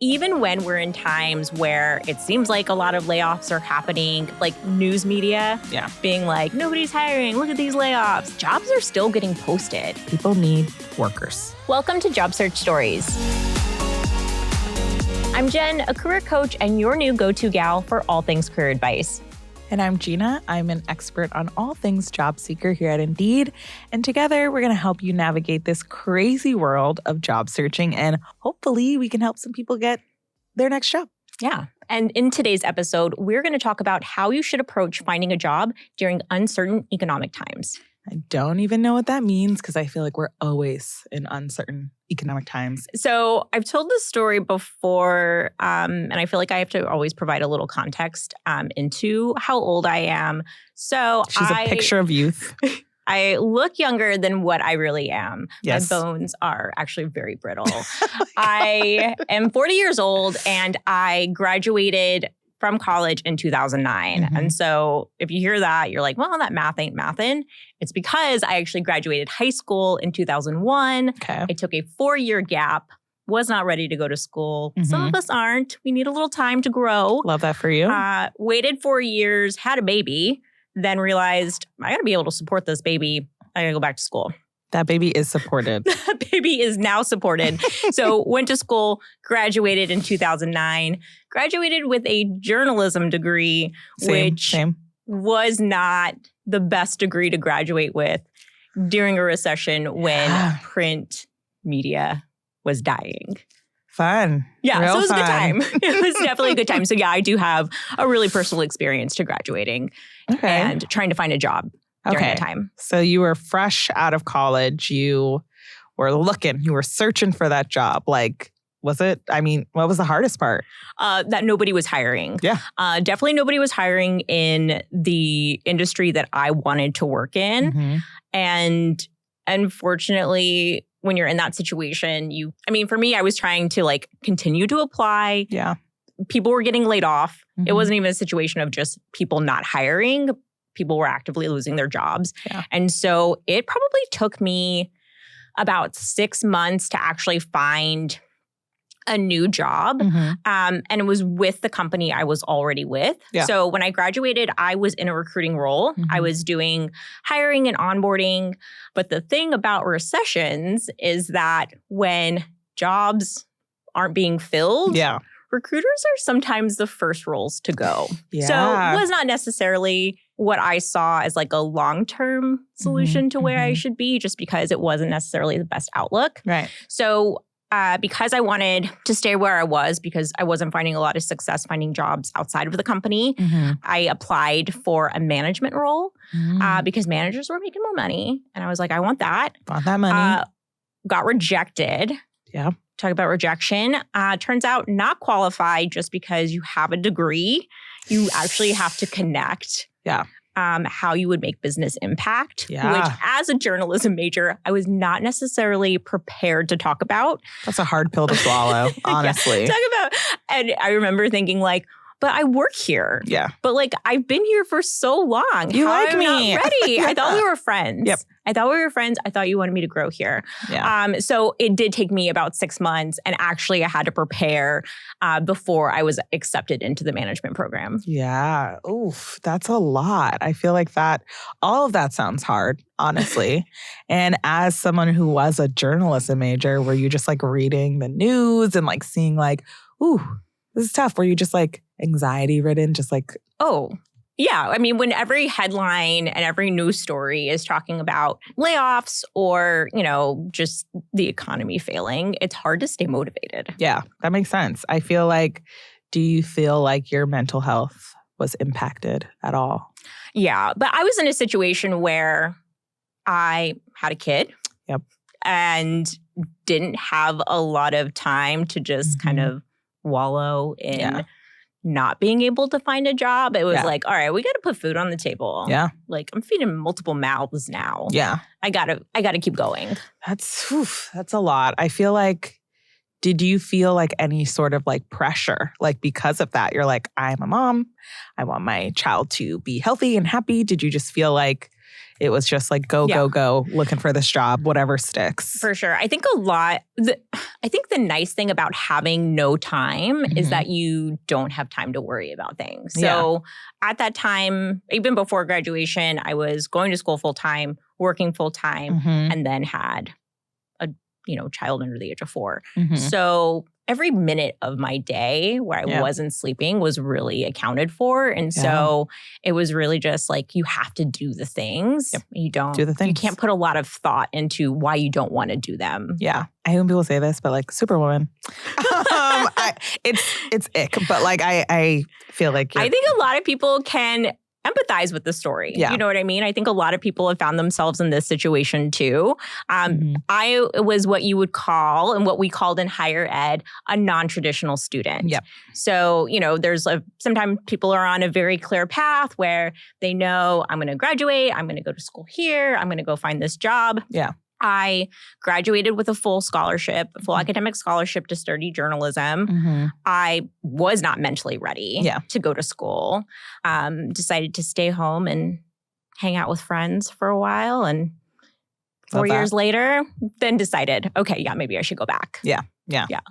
even when we're in times where it seems like a lot of layoffs are happening, like news media being like, nobody's hiring, look at these layoffs, jobs are still getting posted. People need workers. Welcome to Job Search Stories. I'm Jen, a career coach and your new go-to gal for all things career advice. And I'm Gina. I'm an expert on all things job seeker here at Indeed. And together, we're going to help you navigate this crazy world of job searching. And hopefully, we can help some people get their next job. Yeah. And in today's episode, we're going to talk about how you should approach finding a job during uncertain economic times. I don't even know what that means because I feel like we're always in uncertain economic times. So I've told this story before, and I feel like I have to always provide a little context into how old I am. So she's a picture of youth. I look younger than what I really am. Yes. My bones are actually very brittle. I am 40 years old and I graduated from college in 2009. Mm-hmm. And so if you hear that, you're like, well, that math ain't mathin'. It's because I actually graduated high school in 2001. Okay. I took a 4-year gap, was not ready to go to school. Mm-hmm. Some of us aren't. We need a little time to grow. Love that for you. Waited 4 years, had a baby, then realized I got to be able to support this baby. I got to go back to school. That baby is supported. That baby is now supported. So went to school, graduated in 2009, graduated with a journalism degree, which was not the best degree to graduate with during a recession when print media was dying. Fun. Yeah, Real so it was fun. a good time. It was definitely a good time. So yeah, I do have a really personal experience to graduating and trying to find a job during that time. So you were fresh out of college. You were looking. You were searching for that job. Like, was it? I mean, what was the hardest part? That nobody was hiring. Yeah. Definitely nobody was hiring in the industry that I wanted to work in. Mm-hmm. And unfortunately, when you're in that situation, for me, I was trying to continue to apply. Yeah. People were getting laid off. Mm-hmm. It wasn't even a situation of just people not hiring. People were actively losing their jobs. Yeah. And so it probably took me about 6 months to actually find a new job. Mm-hmm. And it was with the company I was already with. Yeah. So when I graduated, I was in a recruiting role. Mm-hmm. I was doing hiring and onboarding. But the thing about recessions is that when jobs aren't being filled, recruiters are sometimes the first roles to go. Yeah. So it was not necessarily what I saw as a long-term solution to where I should be, just because it wasn't necessarily the best outlook. Right. So because I wanted to stay where I was, because I wasn't finding a lot of success finding jobs outside of the company, I applied for a management role because managers were making more money. And I was like, I want that. Want that money. Got rejected. Yeah. Talk about rejection. Turns out not qualified just because you have a degree. You actually have to connect. Yeah. How you would make business impact, which as a journalism major, I was not necessarily prepared to talk about. That's a hard pill to swallow, honestly. And I remember thinking but I work here. Yeah. But I've been here for so long. You like I'm me. Not ready. Yeah. I thought we were friends. Yep. I thought we were friends. I thought you wanted me to grow here. Yeah. So it did take me about 6 months. And actually I had to prepare before I was accepted into the management program. Yeah. Oof, that's a lot. I feel like all of that sounds hard, honestly. And as someone who was a journalism major, were you just reading the news and seeing ooh, this is tough? Were you just anxiety ridden, just oh, yeah. When every headline and every news story is talking about layoffs or, just the economy failing, it's hard to stay motivated. Yeah, that makes sense. I feel do you feel like your mental health was impacted at all? Yeah, but I was in a situation where I had a kid. Yep. And didn't have a lot of time to just kind of wallow in not being able to find a job. It was all right, we got to put food on the table. Yeah. I'm feeding multiple mouths now. Yeah. I gotta keep going. That's a lot. I feel did you feel any sort of pressure? Because of that, you're I'm a mom. I want my child to be healthy and happy. Did you just feel it was just like go, go, looking for this job, whatever sticks. For sure. I think I think the nice thing about having no time is that you don't have time to worry about things. So at that time, even before graduation, I was going to school full time, working full time, and then had a child under the age of 4. So every minute of my day where I wasn't sleeping was really accounted for. And so it was really just like, you have to do the things. You don't do the things. You can't put a lot of thought into why you don't want to do them. Yeah. I hate when people say this, but like Superwoman. It's ick. But like I feel like I think a lot of people can empathize with the story. You know what I mean? I think a lot of people have found themselves in this situation too. I was what you would call, and what we called in higher ed, a non-traditional student. So, there's sometimes people are on a very clear path where they know, I'm going to graduate, I'm going to go to school here, I'm going to go find this job. I graduated with a full scholarship, full academic scholarship to study journalism. I was not mentally ready to go to school. Decided to stay home and hang out with friends for a while. And 4 years later, then decided, okay, maybe I should go back. Yeah.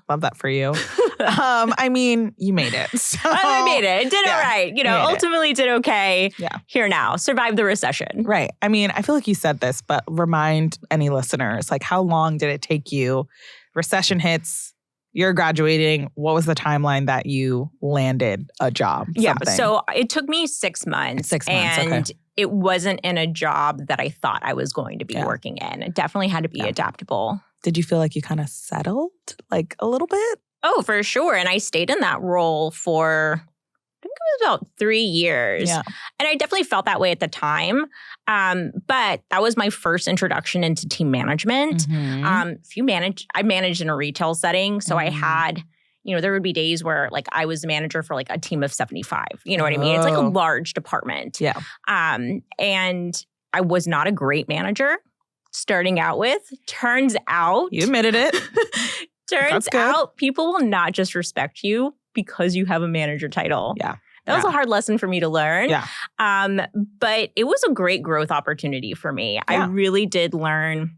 Love that for you. I mean, you made it. So. I made it. Did it right. Ultimately did okay. Here now. Survived the recession. Right. I mean, I feel like you said this, but remind any listeners, like, how long did it take you? Recession hits, you're graduating. What was the timeline that you landed a job? So it took me 6 months. 6 months, and it wasn't in a job that I thought I was going to be working in. It definitely had to be adaptable. Did you feel like you kind of settled, like, a little bit? Oh, for sure. And I stayed in that role for, I think it was about 3 years. And I definitely felt that way at the time. But that was my first introduction into team management. I managed in a retail setting. So I had, there would be days where like I was the manager for like a team of 75. You know what I mean? It's like a large department. And I was not a great manager starting out with. Turns out. You admitted it. Turns out people will not just respect you because you have a manager title. That was a hard lesson for me to learn. But it was a great growth opportunity for me. I really did learn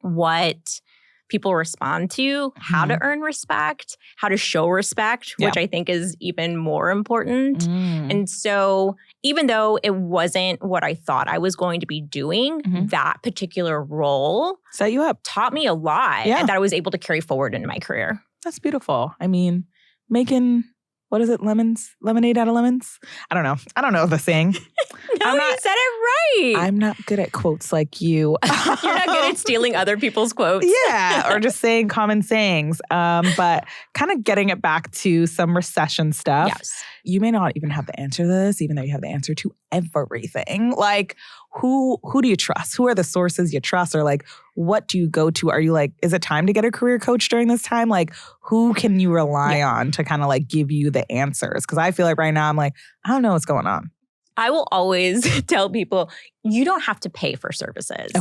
what people respond to, how to earn respect, how to show respect, which I think is even more important. And so even though it wasn't what I thought I was going to be doing, that particular role set you up, taught me a lot and that I was able to carry forward into my career. That's beautiful. I mean, making, what is it, lemonade out of lemons? I don't know the saying. You said it right. I'm not good at quotes like you. You're not good at stealing other people's quotes. Or just saying common sayings. But kind of getting it back to some recession stuff. You may not even have the answer to this, even though you have the answer to everything. Like, who do you trust? Who are the sources you trust? Or like, what do you go to? Are you like, is it time to get a career coach during this time? Like, who can you rely on to kind of like give you the answers? Because I feel like right now I'm like, I don't know what's going on. I will always tell people, you don't have to pay for services.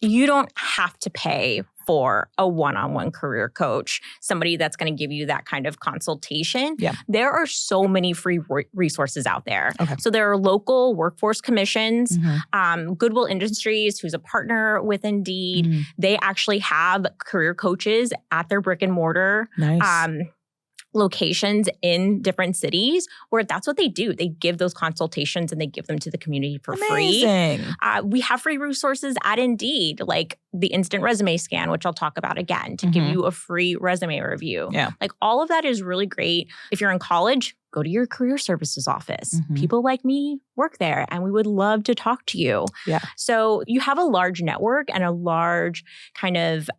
You don't have to pay for a one-on-one career coach, somebody that's going to give you that kind of consultation. There are so many free resources out there. So there are local workforce commissions, Goodwill Industries, who's a partner with Indeed. They actually have career coaches at their brick and mortar. Locations in different cities where that's what they do. They give those consultations and they give them to the community for free. We have free resources at Indeed, like the instant resume scan, which I'll talk about again, to give you a free resume review. Like all of that is really great. If you're in college, go to your career services office. People like me work there and we would love to talk to you. So you have a large network and a large kind of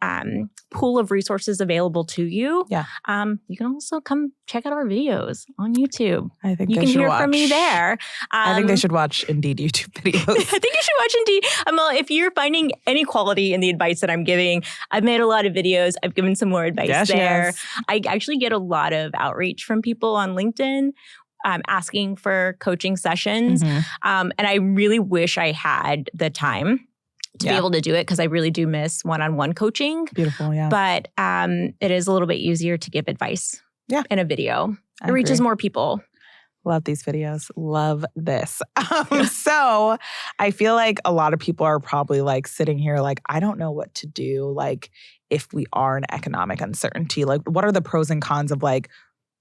pool of resources available to you. You can also come check out our videos on YouTube. I think you can hear from me there. I think they should watch Indeed YouTube videos. I think you should watch Indeed. If you're finding any quality in the advice that I'm giving, I've made a lot of videos. I've given some more advice there. I actually get a lot of outreach from people on LinkedIn asking for coaching sessions. And I really wish I had the time to be able to do it because I really do miss one-on-one coaching. Beautiful, But it is a little bit easier to give advice in a video. It reaches more people. Love these videos. Love this. So I feel like a lot of people are probably like sitting here like, I don't know what to do. Like if we are in economic uncertainty, like what are the pros and cons of like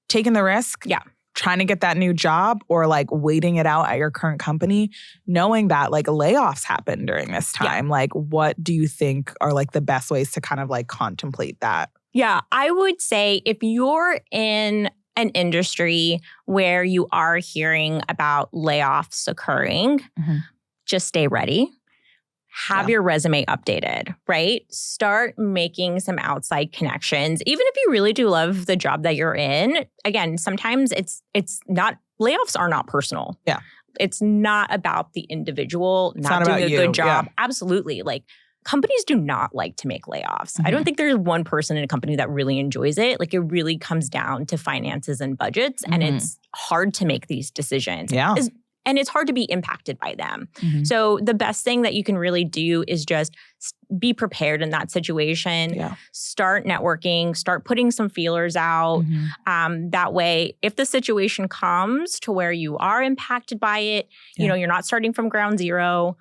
taking the risk? Yeah. Trying to get that new job or like waiting it out at your current company, knowing that like layoffs happen during this time. Like what do you think are like the best ways to kind of like contemplate that? Yeah, I would say if you're in an industry where you are hearing about layoffs occurring, just stay ready. Have your resume updated, right? Start making some outside connections. Even if you really do love the job that you're in, again, sometimes it's not, layoffs are not personal. Yeah. It's not about the individual not doing a good job. Absolutely. Like companies do not like to make layoffs. I don't think there's one person in a company that really enjoys it. Like it really comes down to finances and budgets and it's hard to make these decisions. Yeah. And it's hard to be impacted by them. So the best thing that you can really do is just be prepared in that situation. Yeah. Start networking, start putting some feelers out. That way, if the situation comes to where you are impacted by it, you know, you're not starting from ground zero.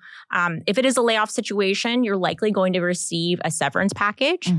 If it is a layoff situation, you're likely going to receive a severance package.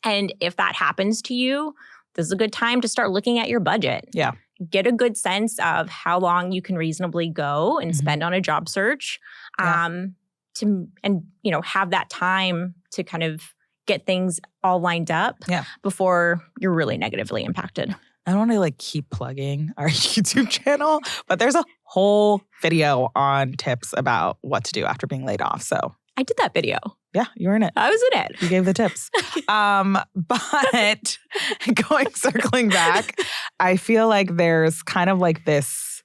And if that happens to you, this is a good time to start looking at your budget. Yeah. Get a good sense of how long you can reasonably go and spend on a job search, and you know, have that time to kind of get things all lined up before you're really negatively impacted. I don't want to like keep plugging our YouTube channel, but there's a whole video on tips about what to do after being laid off. So I did that video. Yeah, you were in it. I was in it. You gave the tips. But circling back, I feel like there's kind of like this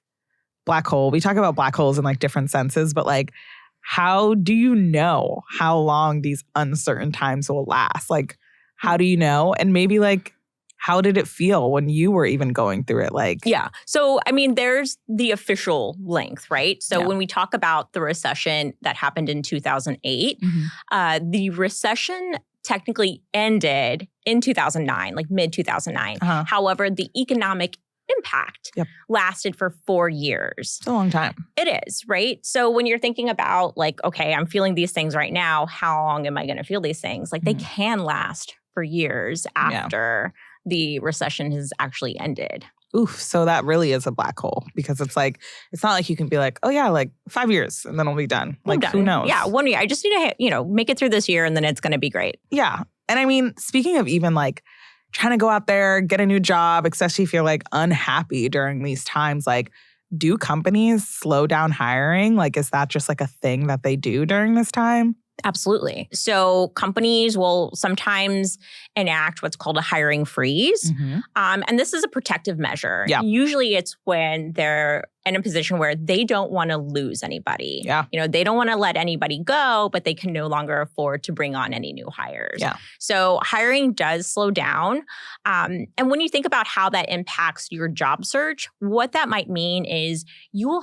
black hole. We talk about black holes in like different senses, but like, how do you know how long these uncertain times will last? Like, how do you know? And maybe like, how did it feel when you were even going through it? Like, yeah. So, I mean, there's the official length, right? So when we talk about the recession that happened in 2008, the recession technically ended in 2009, like mid 2009. However, the economic impact lasted for 4 years. It's a long time. It is, right? So when you're thinking about like, okay, I'm feeling these things right now, how long am I going to feel these things? Like they can last for years after the recession has actually ended. Oof. So that really is a black hole because it's like, it's not like you can be like, oh yeah, like 5 years and then we'll be done. Like who knows? Yeah, 1 year. I just need to, you know, make it through this year and then it's going to be great. Yeah. And I mean, speaking of even like trying to go out there, get a new job, especially if you're like unhappy during these times, like do companies slow down hiring? Like, is that just like a thing that they do during this time? Absolutely. So companies will sometimes enact what's called a hiring freeze. And this is a protective measure. Usually it's when they're in a position where they don't want to lose anybody. You know, they don't want to let anybody go, but they can no longer afford to bring on any new hires. So hiring does slow down. And when you think about how that impacts your job search, what that might mean is you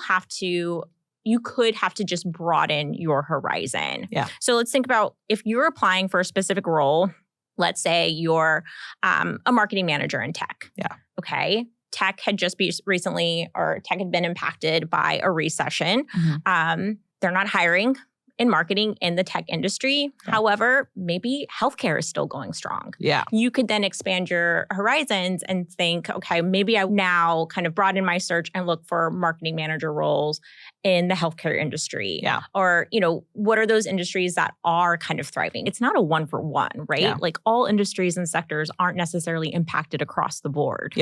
could have to just broaden your horizon. So let's think about if you're applying for a specific role, let's say you're a marketing manager in tech. Okay. Tech had just tech had been impacted by a recession. They're not hiring in marketing in the tech industry. However, maybe healthcare is still going strong. You could then expand your horizons and think, okay, maybe I now kind of broaden my search and look for marketing manager roles in the healthcare industry. Or, you know, what are those industries that are kind of thriving? It's not a one for one, right? Like all industries and sectors aren't necessarily impacted across the board.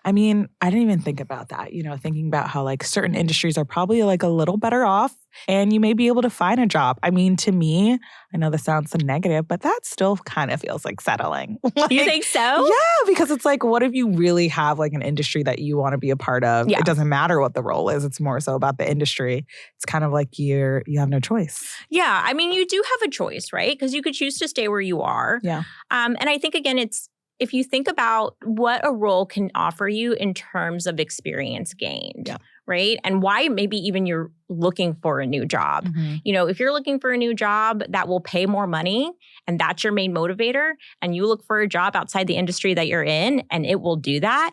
I mean, I didn't even think about that, you know, thinking about how like certain industries are probably like a little better off and you may be able to find a job. I mean, to me, I know this sounds so negative, but that still kind of feels like settling. Like, you think so? Yeah, because it's like, what if you really have like an industry that you want to be a part of? It doesn't matter what the role is. It's more so about the industry. It's kind of like you have no choice. Yeah, I mean, you do have a choice, right? Because you could choose to stay where you are. And I think, again, it's if you think about what a role can offer you in terms of experience gained, right? And why maybe even you're looking for a new job. If you're looking for a new job that will pay more money and that's your main motivator, and you look for a job outside the industry that you're in and it will do that,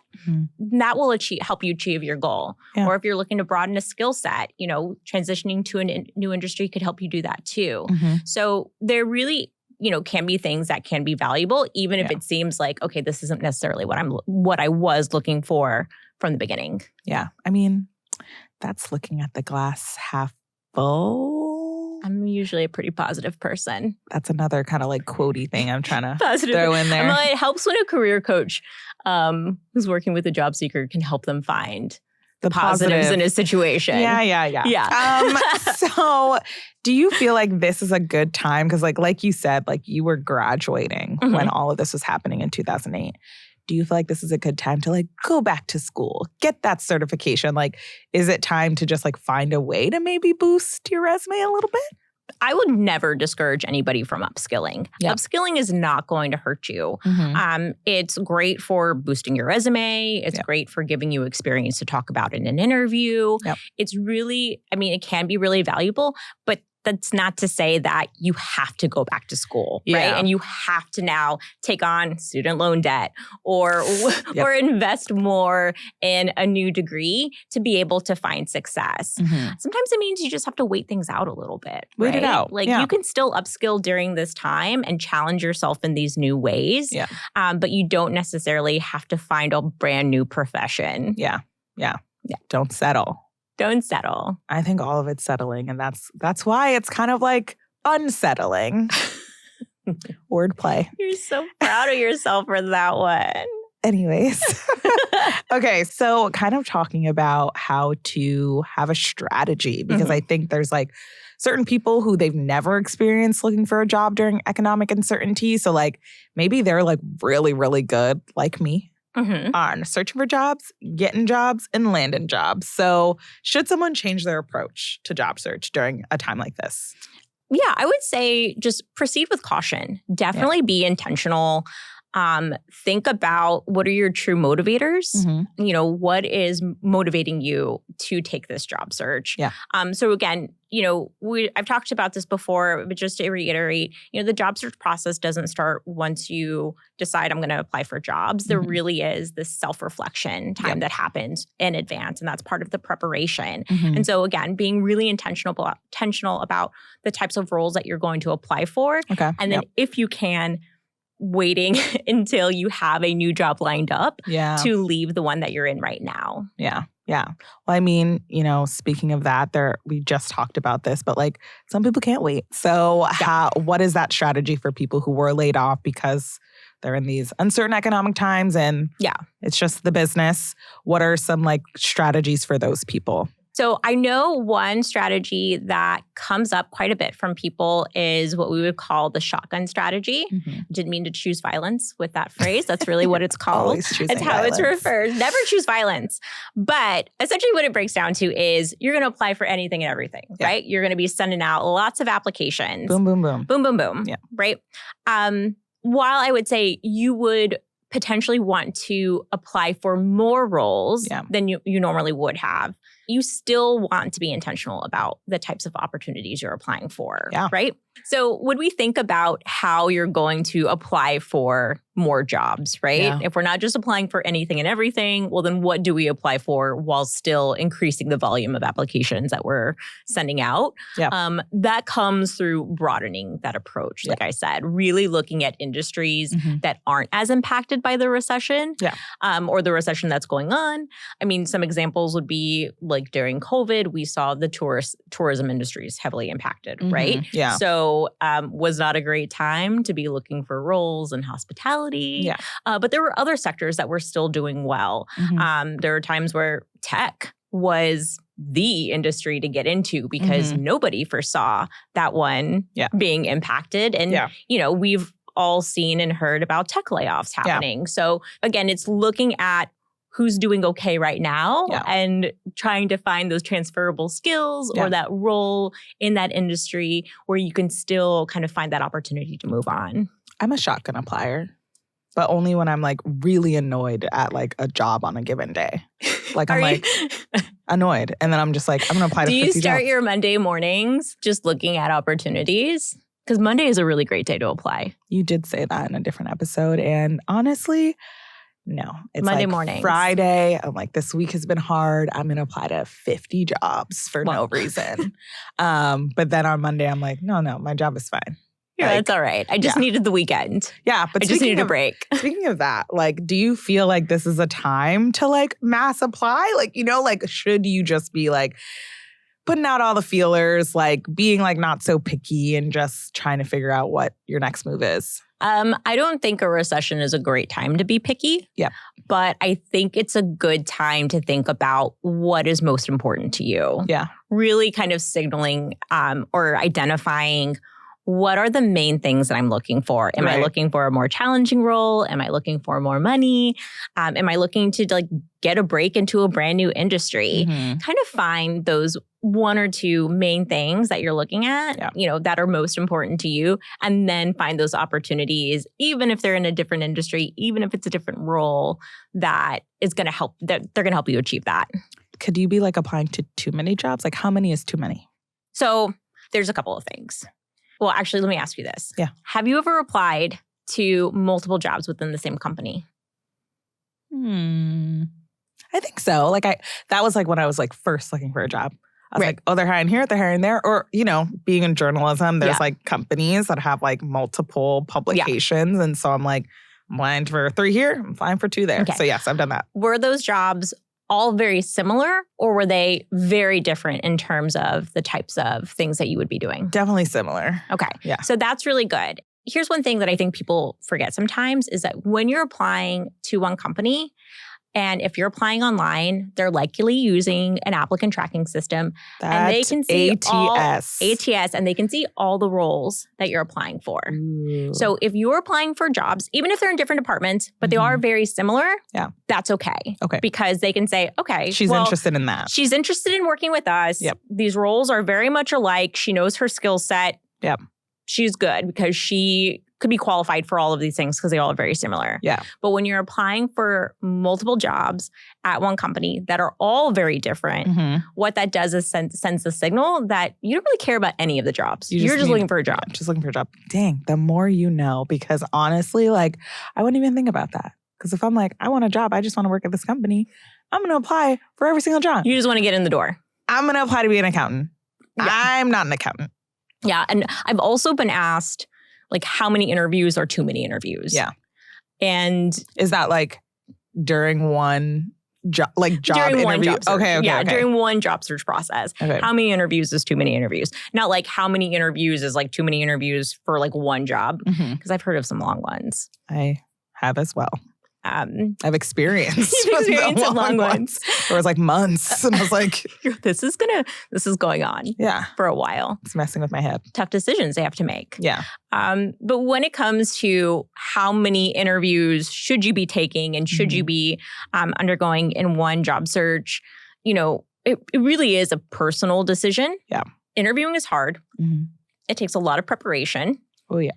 that will help you achieve your goal. Yeah. Or if you're looking to broaden a skill set, transitioning to a new industry could help you do that too. So there really can be things that can be valuable, even if it seems like, okay, this isn't necessarily what I was looking for from the beginning. Yeah. I mean, that's looking at the glass half full. I'm usually a pretty positive person. That's another kind of like quotey thing I'm trying to throw in there. It helps when a career coach who's working with a job seeker can help them find the positives in a situation. Yeah. So do you feel like this is a good time? Because like you said, like you were graduating when all of this was happening in 2008. Do you feel like this is a good time to like go back to school, get that certification? Like, is it time to just like find a way to maybe boost your resume a little bit? I would never discourage anybody from upskilling. Yep. Upskilling is not going to hurt you. It's great for boosting your resume. It's great for giving you experience to talk about in an interview. Yep. It's really, it can be really valuable, but that's not to say that you have to go back to school, right? And you have to now take on student loan debt or invest more in a new degree to be able to find success. Sometimes it means you just have to wait things out a little bit. Wait it out. You can still upskill during this time and challenge yourself in these new ways. But you don't necessarily have to find a brand new profession. Yeah. Don't settle. Don't settle. I think all of it's settling, and that's why it's kind of like unsettling. Wordplay. You're so proud of yourself for that one. Anyways. Okay, so kind of talking about how to have a strategy, because I think there's like certain people who they've never experienced looking for a job during economic uncertainty. So like maybe they're like really, really good, like me. On searching for jobs, getting jobs, and landing jobs. So should someone change their approach to job search during a time like this? Yeah, I would say just proceed with caution. Definitely be intentional. Think about what are your true motivators? What is motivating you to take this job search? So again, I've talked about this before, but just to reiterate, the job search process doesn't start once you decide I'm going to apply for jobs. There really is this self-reflection time that happens in advance, and that's part of the preparation. And so again, being really intentional about the types of roles that you're going to apply for. And then if you can, waiting until you have a new job lined up to leave the one that you're in right now. Yeah. Well, speaking of that, we just talked about this, but like some people can't wait. So what is that strategy for people who were laid off because they're in these uncertain economic times and it's just the business? What are some like strategies for those people? So I know one strategy that comes up quite a bit from people is what we would call the shotgun strategy. Didn't mean to choose violence with that phrase. That's really what it's called. It's how it's referred. Never choose violence. But essentially what it breaks down to is you're going to apply for anything and everything, right? You're going to be sending out lots of applications. Boom, boom, boom. Boom, boom, boom. Right? While I would say you would potentially want to apply for more roles than you normally would have, you still want to be intentional about the types of opportunities you're applying for, right? So when we think about how you're going to apply for more jobs, right? If we're not just applying for anything and everything, well, then what do we apply for while still increasing the volume of applications that we're sending out? That comes through broadening that approach. Like I said, really looking at industries that aren't as impacted by the recession or the recession that's going on. Some examples would be like during COVID, we saw the tourism industries heavily impacted, right? So was not a great time to be looking for roles in hospitality. But there were other sectors that were still doing well. There were times where tech was the industry to get into because nobody foresaw that one being impacted. And, we've all seen and heard about tech layoffs happening. So again, it's looking at who's doing okay right now and trying to find those transferable skills or that role in that industry where you can still kind of find that opportunity to move on. I'm a shotgun applier, but only when I'm like really annoyed at like a job on a given day. Like I'm like, annoyed. And then I'm just like, I'm going to apply to 50 Do you start jobs. your Monday mornings just looking at opportunities? Because Monday is a really great day to apply. You did say that in a different episode. And honestly, no. It's Monday like mornings. Friday. I'm like, this week has been hard. I'm going to apply to 50 jobs for no reason. But then on Monday, I'm like, no, my job is fine. Yeah, like, that's all right. I just needed the weekend. Yeah, but I just needed a break. Speaking of that, like, do you feel like this is a time to like mass apply? Like, you know, like, should you just be like putting out all the feelers, like being like not so picky and just trying to figure out what your next move is? I don't think a recession is a great time to be picky. Yeah. But I think it's a good time to think about what is most important to you. Yeah. Really kind of signaling or identifying what are the main things that I'm looking for? Am I looking for a more challenging role? Am I looking for more money? Am I looking to like get a break into a brand new industry? Mm-hmm. Kind of find those one or two main things that you're looking at, you know, that are most important to you, and then find those opportunities, even if they're in a different industry, even if it's a different role, that is going to help. That they're going to help you achieve that. Could you be like applying to too many jobs? Like, how many is too many? So there's a couple of things. Well, actually, let me ask you this. Yeah. Have you ever applied to multiple jobs within the same company? I think so. Like that was like when I was like first looking for a job. I was like, oh, they're hiring here, they're hiring there. Or, you know, being in journalism, there's like companies that have like multiple publications. And so I'm like, I'm applying for 3 here, I'm applying for 2 there. Okay. So yes, I've done that. Were those jobs all very similar, or were they very different in terms of the types of things that you would be doing? Definitely similar. Okay. Yeah. So that's really good. Here's one thing that I think people forget sometimes is that when you're applying to one company, and if you're applying online, they're likely using an applicant tracking system. And they can see ATS, and they can see all the roles that you're applying for. Ooh. So if you're applying for jobs, even if they're in different departments, but they are very similar, that's okay. Okay. Because they can say, okay, she's interested in that. She's interested in working with us. Yep. These roles are very much alike. She knows her skill set. Yep. She's good because she could be qualified for all of these things because they all are very similar. Yeah. But when you're applying for multiple jobs at one company that are all very different, what that does is sends a signal that you don't really care about any of the jobs. You're just looking for a job. Yeah, just looking for a job. Dang, the more you know, because honestly, like, I wouldn't even think about that. Because if I'm like, I want a job, I just want to work at this company, I'm going to apply for every single job. You just want to get in the door. I'm going to apply to be an accountant. Yeah. I'm not an accountant. Yeah. And I've also been asked, like, how many interviews are too many interviews? Yeah. And is that like during one job during interview? Job search. Okay. During one job search process. Okay. How many interviews is too many interviews? Not like how many interviews is like too many interviews for like one job. Because I've heard of some long ones. I have as well. I've experienced long ones. It was like months, and I was like, "This is going on, for a while." It's messing with my head. Tough decisions they have to make. Yeah. But when it comes to how many interviews should you be taking and should you be undergoing in one job search, you know, it really is a personal decision. Yeah. Interviewing is hard. It takes a lot of preparation. Oh yeah.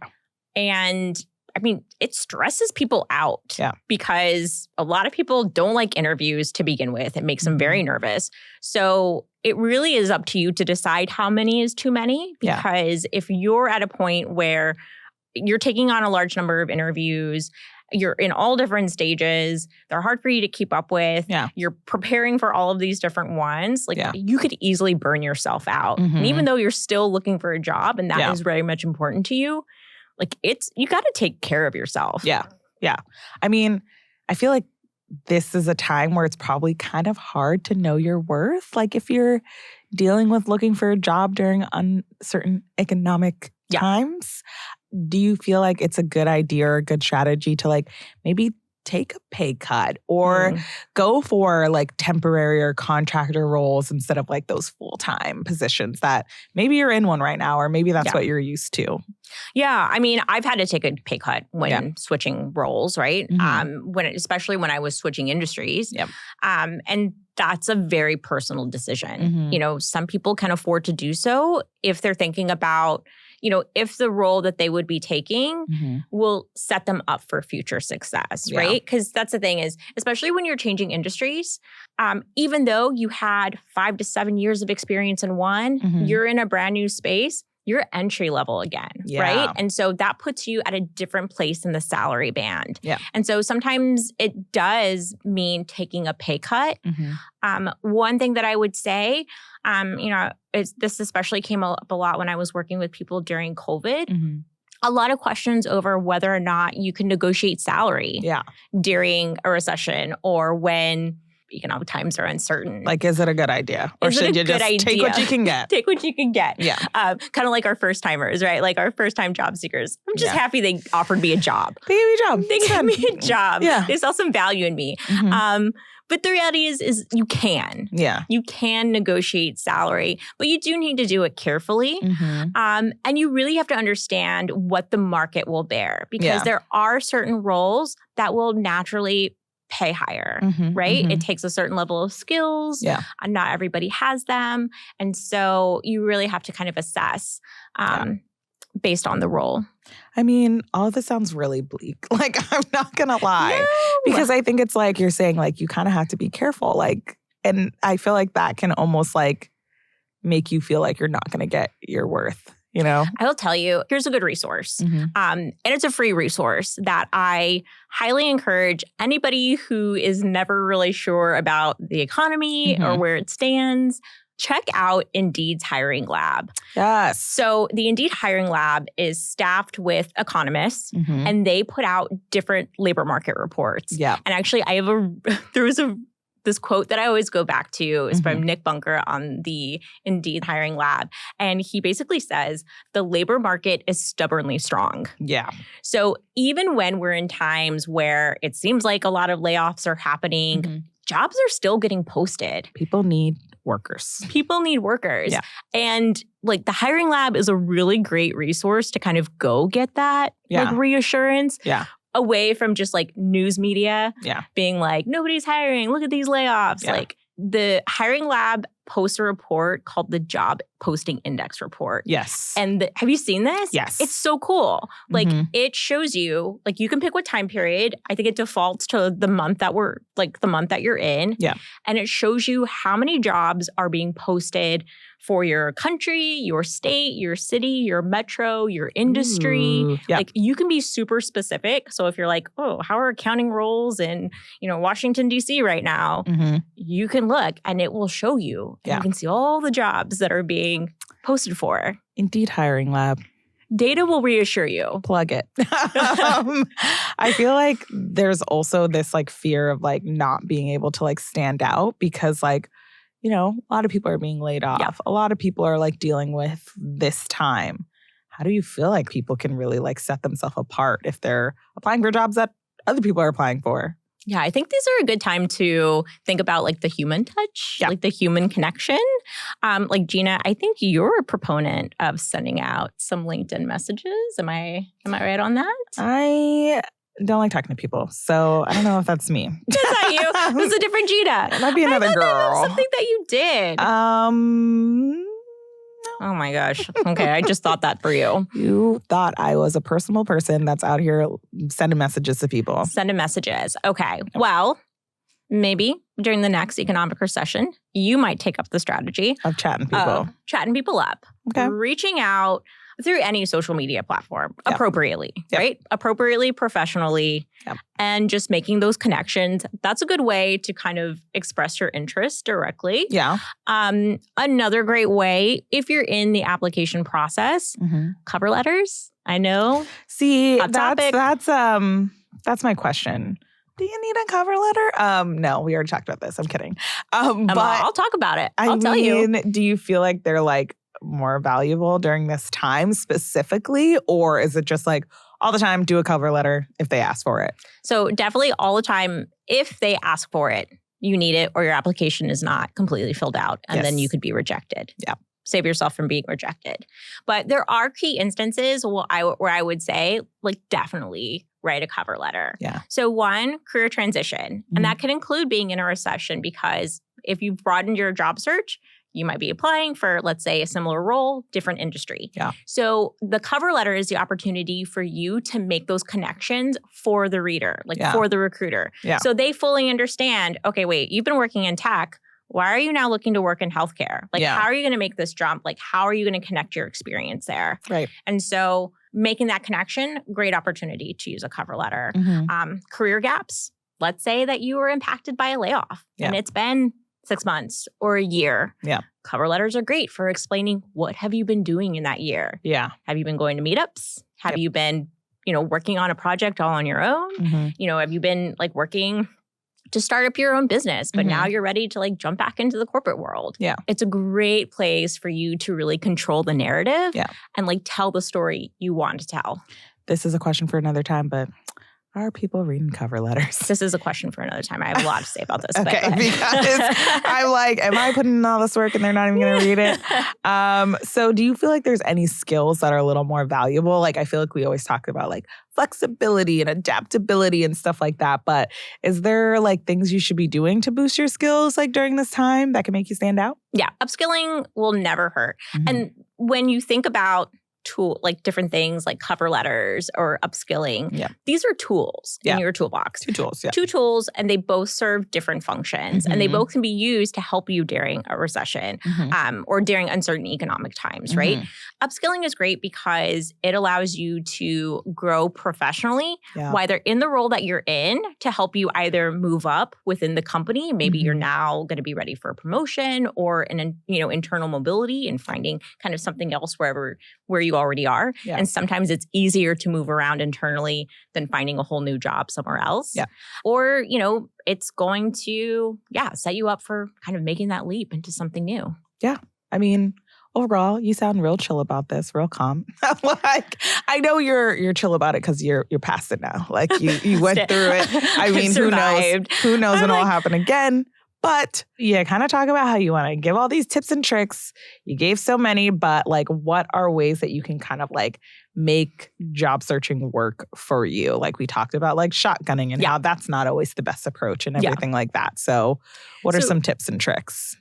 And I mean, it stresses people out because a lot of people don't like interviews to begin with. It makes them very nervous. So it really is up to you to decide how many is too many. Because if you're at a point where you're taking on a large number of interviews, you're in all different stages, they're hard for you to keep up with, you're preparing for all of these different ones, like you could easily burn yourself out. And even though you're still looking for a job and that is very much important to you, like you got to take care of yourself. Yeah. Yeah. I mean, I feel like this is a time where it's probably kind of hard to know your worth. Like if you're dealing with looking for a job during uncertain economic times, do you feel like it's a good idea or a good strategy to like maybe take a pay cut or go for like temporary or contractor roles instead of like those full-time positions that maybe you're in one right now or maybe that's what you're used to? Yeah. I mean, I've had to take a pay cut when switching roles, right? Especially when I was switching industries. Yep. And that's a very personal decision. You know, some people can afford to do so if they're thinking about, if the role that they would be taking will set them up for future success, right? Because that's the thing is, especially when you're changing industries, even though you had 5 to 7 years of experience in one, you're in a brand new space, you're entry level again, right? And so that puts you at a different place in the salary band. And so sometimes it does mean taking a pay cut. One thing that I would say, this especially came up a lot when I was working with people during COVID. A lot of questions over whether or not you can negotiate salary during a recession or when economic times are uncertain. Like, is it a good idea? Or should you just take what you can get? Take what you can get. Yeah. Kind of like our first timers, right? Like our first time job seekers. I'm just happy they offered me a job. They gave me a job. They gave me a job. Yeah. They saw some value in me. But the reality is you can. You can negotiate salary, but you do need to do it carefully. And you really have to understand what the market will bear because there are certain roles that will naturally pay higher, right? It takes a certain level of skills. Not everybody has them. And so you really have to kind of assess based on the role. I mean, all of this sounds really bleak. Like, I'm not going to lie. No. Because I think it's like you're saying, like, you kind of have to be careful. Like, and I feel like that can almost like make you feel like you're not going to get your worth. I will tell you, here's a good resource. And it's a free resource that I highly encourage anybody who is never really sure about the economy or where it stands. Check out Indeed's Hiring Lab. Yes. So the Indeed Hiring Lab is staffed with economists and they put out different labor market reports. And actually, this quote that I always go back to is from Nick Bunker on the Indeed Hiring Lab. And he basically says, the labor market is stubbornly strong. So even when we're in times where it seems like a lot of layoffs are happening, jobs are still getting posted. People need workers. And like the Hiring Lab is a really great resource to kind of go get that like reassurance. Away from just like news media being like, nobody's hiring, look at these layoffs. Like the Hiring Lab posts a report called the Job Posting Index Report. And have you seen this? It's so cool. Like it shows you, like you can pick what time period. I think it defaults to the month that you're in. And it shows you how many jobs are being posted for your country, your state, your city, your metro, your industry. Like you can be super specific. So if you're like, oh, how are accounting roles in, Washington, D.C. right now? You can look and it will show you. And you can see all the jobs that are being posted for. Indeed Hiring Lab. Data will reassure you. Plug it. I feel like there's also this like fear of like not being able to like stand out because like, a lot of people are being laid off. A lot of people are like dealing with this time. How do you feel like people can really like set themselves apart if they're applying for jobs that other people are applying for? Yeah, I think these are a good time to think about like the human touch, like the human connection. Like Gina, I think you're a proponent of sending out some LinkedIn messages. Am I right on that? I don't like talking to people, so I don't know if that's me. That's not you. It was a different Gina. It might be another girl. That was something that you did. Oh my gosh. Okay, I just thought that for you. You thought I was a personal person that's out here sending messages to people. Sending messages. Okay. Well, maybe during the next economic recession, you might take up the strategy of chatting people. Chatting people up. Okay. Reaching out through any social media platform appropriately, right? Appropriately, professionally, and just making those connections. That's a good way to kind of express your interest directly. Another great way, if you're in the application process, cover letters. I know. See, that's my question. Do you need a cover letter? No, we already talked about this. I'm kidding. But I'll talk about it. I'll tell you. Do you feel like they're like more valuable during this time specifically? Or is it just like all the time, do a cover letter if they ask for it? So definitely all the time, if they ask for it, you need it or your application is not completely filled out and then you could be rejected. Save yourself from being rejected. But there are key instances where I would say like definitely write a cover letter. So one, career transition. And that can include being in a recession because if you've broadened your job search, You might be applying for, let's say, a similar role, different industry. Yeah. So the cover letter is the opportunity for you to make those connections for the reader, for the recruiter. Yeah. So they fully understand, okay, wait, you've been working in tech. Why are you now looking to work in healthcare? How are you going to make this jump? How are you going to connect your experience there? Right. And so making that connection, great opportunity to use a cover letter. Career gaps. Let's say that you were impacted by a layoff and it's been 6 months or a year. Yeah. Cover letters are great for explaining what have you been doing in that year. Yeah. Have you been going to meetups? Have you been, working on a project all on your own? Have you been working to start up your own business, but now you're ready to jump back into the corporate world? Yeah. It's a great place for you to really control the narrative and tell the story you want to tell. This is a question for another time, but are people reading cover letters? This is a question for another time. I have a lot to say about this. Okay, because I'm am I putting in all this work and they're not even going to read it? So do you feel like there's any skills that are a little more valuable? I feel like we always talk about flexibility and adaptability and stuff like that. But is there things you should be doing to boost your skills during this time that can make you stand out? Yeah, upskilling will never hurt. And when you think about different things like cover letters or upskilling. These are tools in your toolbox. Two tools, and they both serve different functions. And they both can be used to help you during a recession or during uncertain economic times, right? Upskilling is great because it allows you to grow professionally while they're in the role that you're in to help you either move up within the company. Maybe you're now going to be ready for a promotion or an internal mobility and finding kind of something else where you already are. Yeah. And sometimes it's easier to move around internally than finding a whole new job somewhere else. Yeah. Or, it's going to, set you up for kind of making that leap into something new. Yeah. I mean, overall, you sound real chill about this, real calm. I know you're chill about it because you're past it now. You went through it. I mean, who knows when it'll happen again. But kind of talk about how you want to give all these tips and tricks. You gave so many, but what are ways that you can kind of make job searching work for you? We talked about shotgunning and how that's not always the best approach and everything like that. So what are some tips and tricks?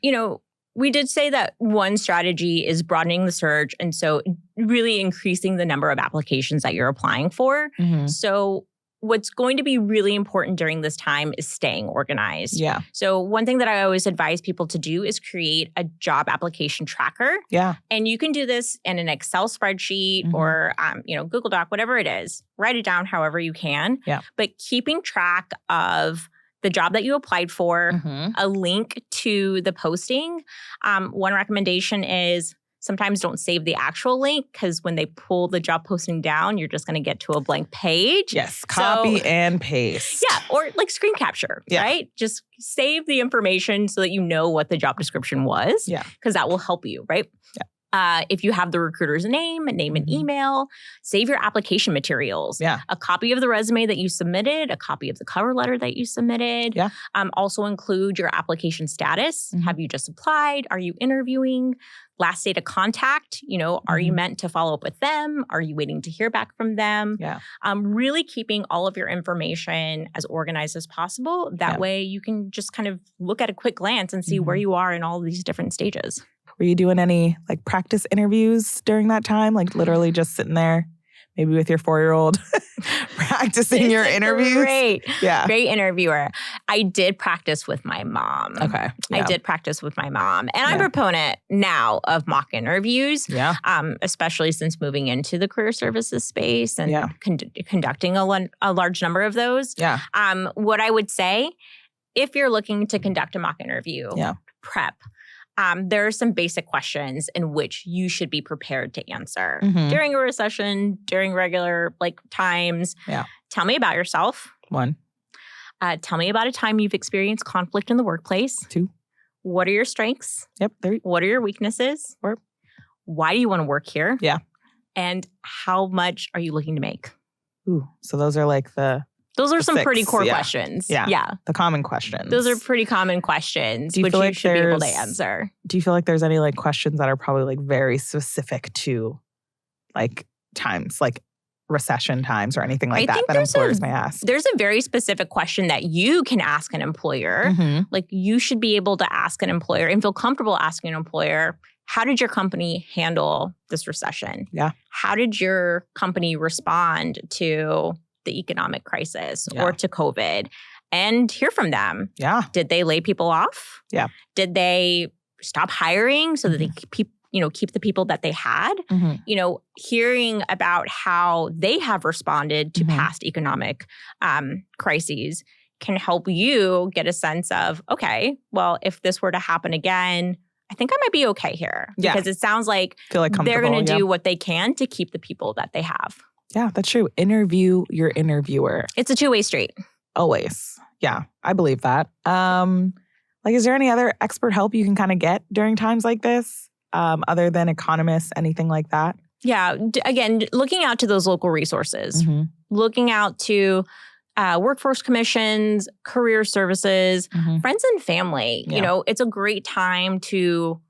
We did say that one strategy is broadening the search. And so really increasing the number of applications that you're applying for. So what's going to be really important during this time is staying organized. Yeah. So one thing that I always advise people to do is create a job application tracker. Yeah. And you can do this in an Excel spreadsheet or, Google Doc, whatever it is. Write it down however you can. Yeah. But keeping track of the job that you applied for, a link to the posting. One recommendation is sometimes don't save the actual link because when they pull the job posting down, you're just going to get to a blank page. Yes, copy and paste. Yeah, or screen capture, right? Just save the information so that you know what the job description was. Yeah. Because that will help you, right? Yeah. If you have the recruiter's name and email, save your application materials. Yeah. A copy of the resume that you submitted, a copy of the cover letter that you submitted. Yeah. Also include your application status. Have you just applied? Are you interviewing? Last date of contact, are you meant to follow up with them? Are you waiting to hear back from them? Yeah. Really keeping all of your information as organized as possible. That way you can just kind of look at a quick glance and see where you are in all of these different stages. Were you doing any practice interviews during that time? Literally just sitting there, maybe with your 4-year-old practicing your interviews? Great interviewer. I did practice with my mom. Okay. Yeah. I did practice with my mom. And I'm a proponent now of mock interviews, especially since moving into the career services space and conducting a large number of those. Yeah. What I would say, if you're looking to conduct a mock interview, prep. There are some basic questions in which you should be prepared to answer during a recession, during regular times. Yeah. Tell me about yourself. 1. Tell me about a time you've experienced conflict in the workplace. 2. What are your strengths? Yep. 3. What are your weaknesses? 4. Why do you want to work here? Yeah. And how much are you looking to make? Ooh, so those are those are some 6, pretty core questions. Yeah. The common questions. Those are pretty common questions, which you should be able to answer. Do you feel like there's any questions that are probably very specific to times? recession times or anything like that employers may ask? There's a very specific question that you can ask an employer. Like you should be able to ask an employer and feel comfortable asking an employer, how did your company handle this recession? Yeah. How did your company respond to the economic crisis or to COVID? And hear from them. Yeah. Did they lay people off? Yeah. Did they stop hiring so that they keep the people that they had? Hearing about how they have responded to past economic crises can help you get a sense of, okay, well, if this were to happen again, I think I might be okay here. Yeah. Because it sounds like they're going to do what they can to keep the people that they have. Yeah, that's true. Interview your interviewer. It's a two-way street. Always. Yeah, I believe that. Is there any other expert help you can kind of get during times like this, other than economists, anything like that? Yeah. Again, looking out to those local resources, looking out to workforce commissions, career services, friends and family. Yeah. It's a great time to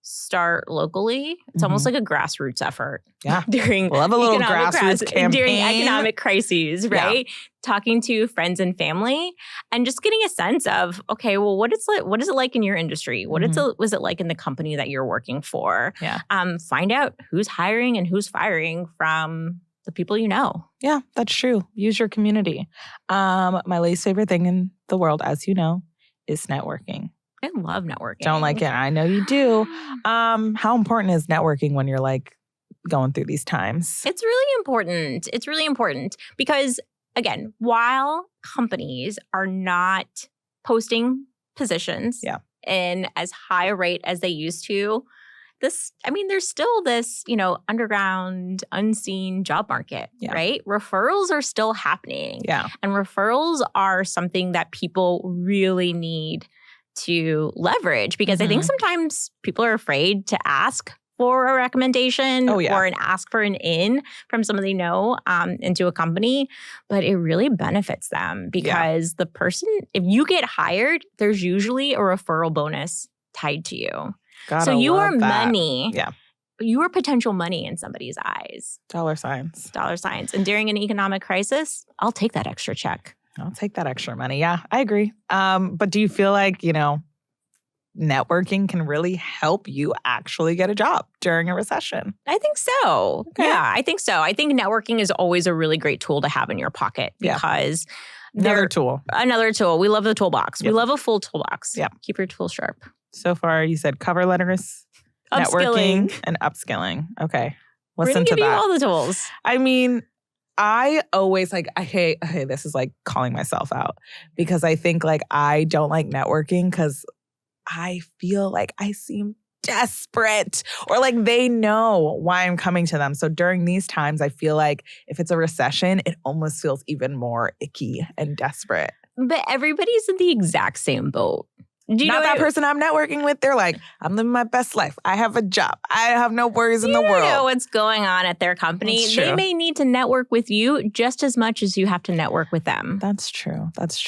start locally. It's almost like a grassroots effort. Yeah. During love a little grassroots campaign. During economic crises, right? Yeah. Talking to friends and family and just getting a sense of, okay, well, what is it like in your industry? What was it like in the company that you're working for? Yeah. Find out who's hiring and who's firing from the people you know. Yeah, that's true. Use your community. My least favorite thing in the world, as you know, is networking. I love networking. Don't like it. I know you do. How important is networking when you're going through these times? It's really important. It's really important because, again, while companies are not posting positions in as high a rate as they used to, there's still this, underground, unseen job market, right? Referrals are still happening. Yeah. And referrals are something that people really need to leverage because I think sometimes people are afraid to ask for a recommendation or ask for an in from somebody they know into a company, but it really benefits them because the person, if you get hired, there's usually a referral bonus tied to you. So you are money. Yeah. You are potential money in somebody's eyes. Dollar signs. And during an economic crisis, I'll take that extra check. I'll take that extra money. Yeah, I agree. But do you feel like, networking can really help you actually get a job during a recession? I think so. Okay. Yeah, I think so. I think networking is always a really great tool to have in your pocket because Another tool. We love the toolbox. Yep. We love a full toolbox. Yeah. Keep your tools sharp. So far, you said cover letters, networking, and upskilling. Okay. We're going to give you all the tools. I mean, I always this is calling myself out because I think I don't like networking because I feel like I seem desperate or they know why I'm coming to them. So during these times, I feel like if it's a recession, it almost feels even more icky and desperate. But everybody's in the exact same boat. Not that person I'm networking with. They're like, I'm living my best life. I have a job. I have no worries in the world. You know what's going on at their company. They may need to network with you just as much as you have to network with them. That's true. But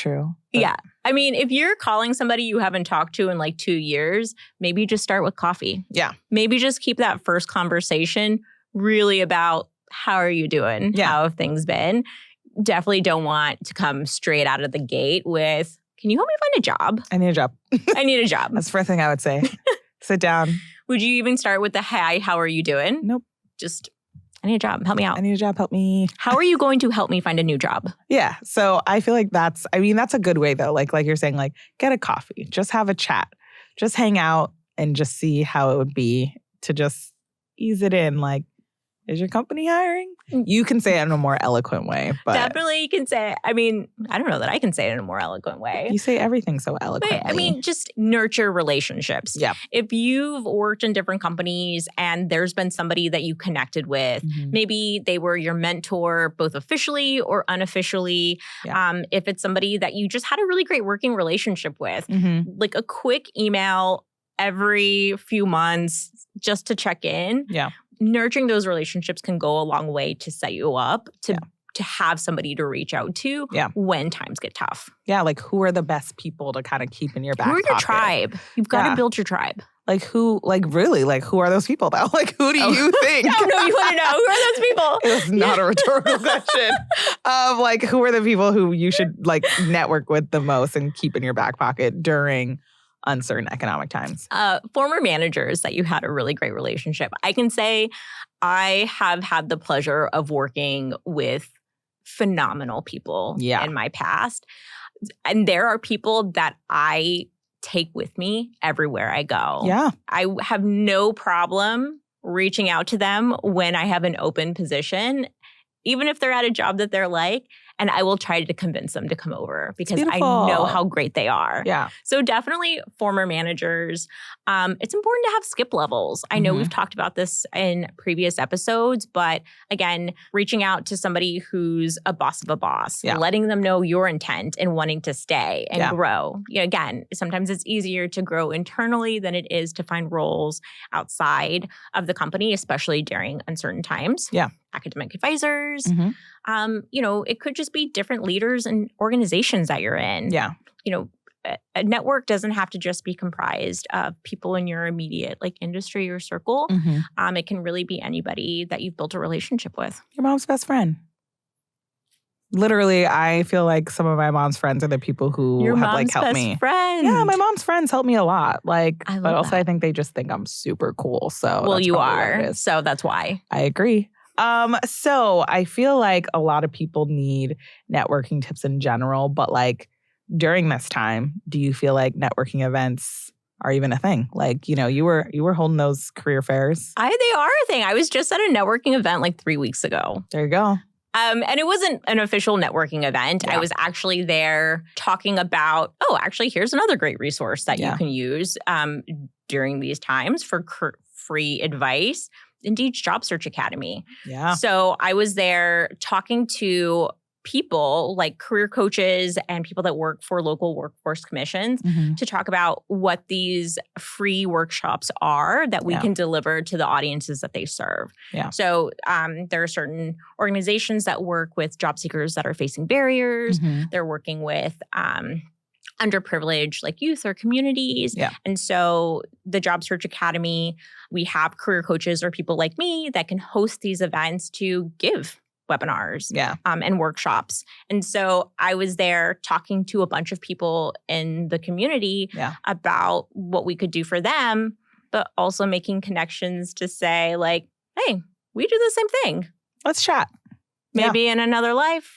yeah. I mean, if you're calling somebody you haven't talked to in 2 years, maybe just start with coffee. Yeah. Maybe just keep that first conversation really about how are you doing? Yeah. How have things been? Definitely don't want to come straight out of the gate with, can you help me find a job? I need a job. I need a job. That's the first thing I would say. Sit down. Would you even start with the, hi, how are you doing? Nope. Just, I need a job. Help me out. I need a job. Help me. How are you going to help me find a new job? Yeah. So I feel like that's a good way though. Like you're saying, get a coffee. Just have a chat. Just hang out and just see how it would be to just ease it in. Is your company hiring? You can say it in a more eloquent way. But definitely you can say it. I mean, I don't know that I can say it in a more eloquent way. You say everything so eloquently. But, just nurture relationships. Yeah. If you've worked in different companies and there's been somebody that you connected with, maybe they were your mentor both officially or unofficially. Yeah. If it's somebody that you just had a really great working relationship with, a quick email every few months just to check in. Yeah. Nurturing those relationships can go a long way to set you up to have somebody to reach out to when times get tough. Yeah, who are the best people to kind of keep in your back pocket? Who are your tribe? You've got to build your tribe. Like who are those people though? Like who do you think? No, you want to know. Who are those people? It was not a rhetorical question. Of like, who are the people who you should like network with the most and keep in your back pocket during uncertain economic times? Former managers that you had a really great relationship. I can say I have had the pleasure of working with phenomenal people in my past. And there are people that I take with me everywhere I go. Yeah. I have no problem reaching out to them when I have an open position, even if they're at a job that they're like, and I will try to convince them to come over because I know how great they are. Yeah. So definitely former managers. It's important to have skip levels. I know we've talked about this in previous episodes, but again, reaching out to somebody who's a boss of a boss, letting them know your intent and wanting to stay and grow. Again, sometimes it's easier to grow internally than it is to find roles outside of the company, especially during uncertain times. Yeah. Academic advisors. It could just be different leaders and organizations that you're in. Yeah. A network doesn't have to just be comprised of people in your immediate industry or circle. It can really be anybody that you've built a relationship with. Your mom's best friend. Literally, I feel like some of my mom's friends are the people who have helped me. Friend. Yeah, my mom's friends help me a lot. But also that. I think they just think I'm super cool. So well, you are. So that's why. I agree. So I feel like a lot of people need networking tips in general, but during this time, do you feel like networking events are even a thing? You were holding those career fairs. They are a thing. I was just at a networking event 3 weeks ago. There you go. And it wasn't an official networking event. Yeah. I was actually there talking about, here's another great resource that you can use during these times for free advice. Indeed's Job Search Academy. Yeah. So I was there talking to people like career coaches and people that work for local workforce commissions to talk about what these free workshops are that we can deliver to the audiences that they serve. Yeah. So there are certain organizations that work with job seekers that are facing barriers. They're working with underprivileged youth or communities. Yeah. And so the Job Search Academy, we have career coaches or people like me that can host these events to give webinars and workshops. And so I was there talking to a bunch of people in the community about what we could do for them, but also making connections to say hey, we do the same thing. Let's chat. Maybe in another life,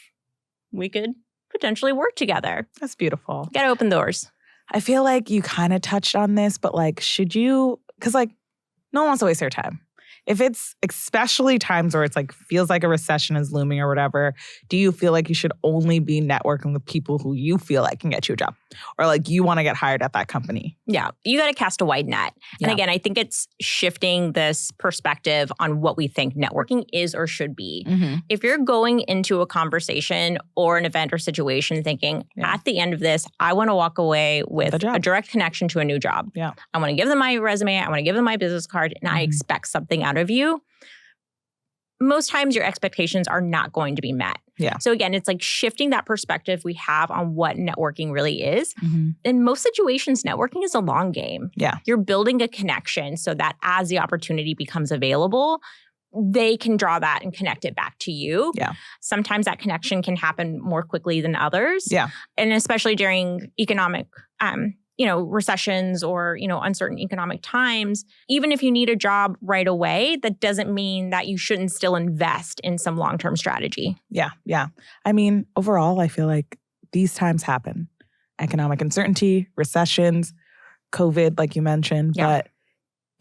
we could potentially work together. That's beautiful. Got to open doors. I feel like you kind of touched on this, but should you, because no one wants to waste their time. If it's especially times where it's feels like a recession is looming or whatever, do you feel like you should only be networking with people who you feel like can get you a job? Or you want to get hired at that company? Yeah. You got to cast a wide net. And again, I think it's shifting this perspective on what we think networking is or should be. If you're going into a conversation or an event or situation thinking, at the end of this, I want to walk away with a direct connection to a new job. Yeah. I want to give them my resume. I want to give them my business card. And I expect something out of you. Most times your expectations are not going to be met. Yeah. So again, it's shifting that perspective we have on what networking really is. In most situations, networking is a long game. Yeah. You're building a connection so that as the opportunity becomes available, they can draw that and connect it back to you. Yeah. Sometimes that connection can happen more quickly than others. Yeah. And especially during economic recessions or, uncertain economic times, even if you need a job right away, that doesn't mean that you shouldn't still invest in some long-term strategy. Yeah. Yeah. I mean, overall, I feel like these times happen. Economic uncertainty, recessions, COVID, like you mentioned, but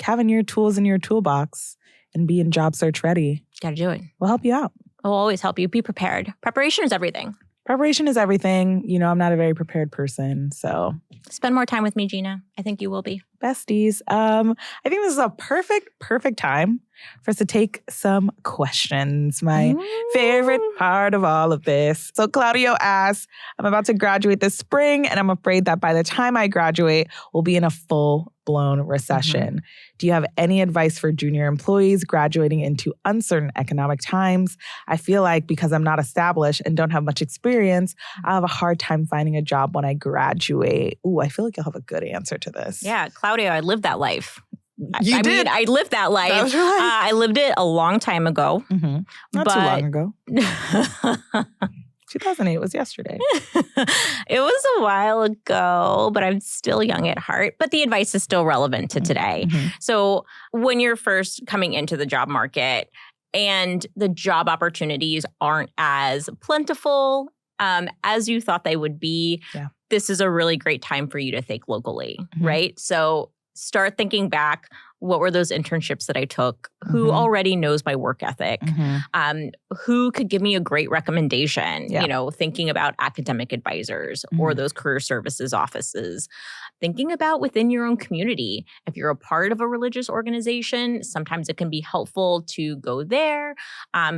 having your tools in your toolbox and being job search ready. Got to do it. Will help you out. It'll always help you. Be prepared. Preparation is everything. Preparation is everything. I'm not a very prepared person, so. Spend more time with me, Gina. I think you will be. Besties. I think this is a perfect time for us to take some questions. My favorite part of all of this. So Claudio asks, I'm about to graduate this spring, and I'm afraid that by the time I graduate, we'll be in a full-blown recession. Do you have any advice for junior employees graduating into uncertain economic times? I feel like because I'm not established and don't have much experience, I'll have a hard time finding a job when I graduate. Ooh, I feel like you'll have a good answer to this. Yeah, Claudio, I lived that life. You did? I mean, I lived that life. That was your life. I lived it a long time ago. Not too long ago. 2008 was yesterday. It was a while ago, but I'm still young at heart. But the advice is still relevant to today. So when you're first coming into the job market and the job opportunities aren't as plentiful as you thought they would be, this is a really great time for you to think locally, right? So start thinking back. What were those internships that I took? Who already knows my work ethic? Who could give me a great recommendation? You know, thinking about academic advisors or those career services offices. Thinking about within your own community. If you're a part of a religious organization, sometimes it can be helpful to go there,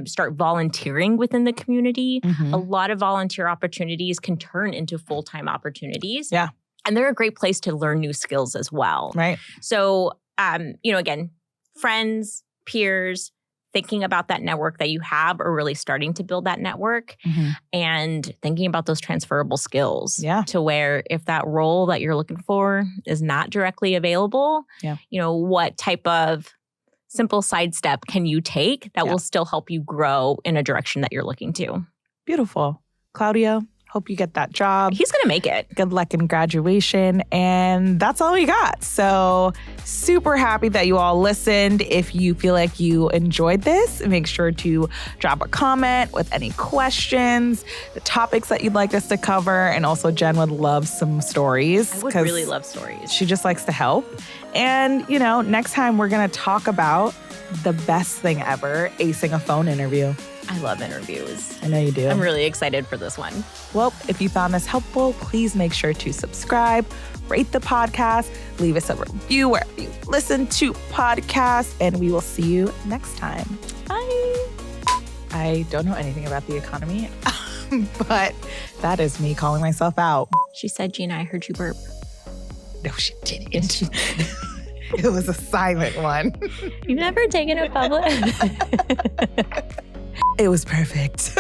start volunteering within the community. A lot of volunteer opportunities can turn into full-time opportunities. Yeah. And they're a great place to learn new skills as well. Right. So, you know, again, friends, peers, thinking about that network that you have or really starting to build that network and thinking about those transferable skills to where if that role that you're looking for is not directly available, you know, what type of simple sidestep can you take that will still help you grow in a direction that you're looking to? Beautiful. Claudio, hope you get that job. He's going to make it. Good luck in graduation. And that's all we got. So super happy that you all listened. If you feel like you enjoyed this, make sure to drop a comment with any questions, the topics that you'd like us to cover. And also Jen would love some stories. I would really love stories. She just likes to help. And, you know, next time we're going to talk about the best thing ever, acing a phone interview. I love interviews. I know you do. I'm really excited for this one. Well, if you found this helpful, please make sure to subscribe, rate the podcast, leave us a review wherever you listen to podcasts, and we will see you next time. Bye. I don't know anything about the economy, but that is me calling myself out. She said, Gina, I heard you burp. No, she didn't. It was a silent one. You've never taken a public? It was perfect.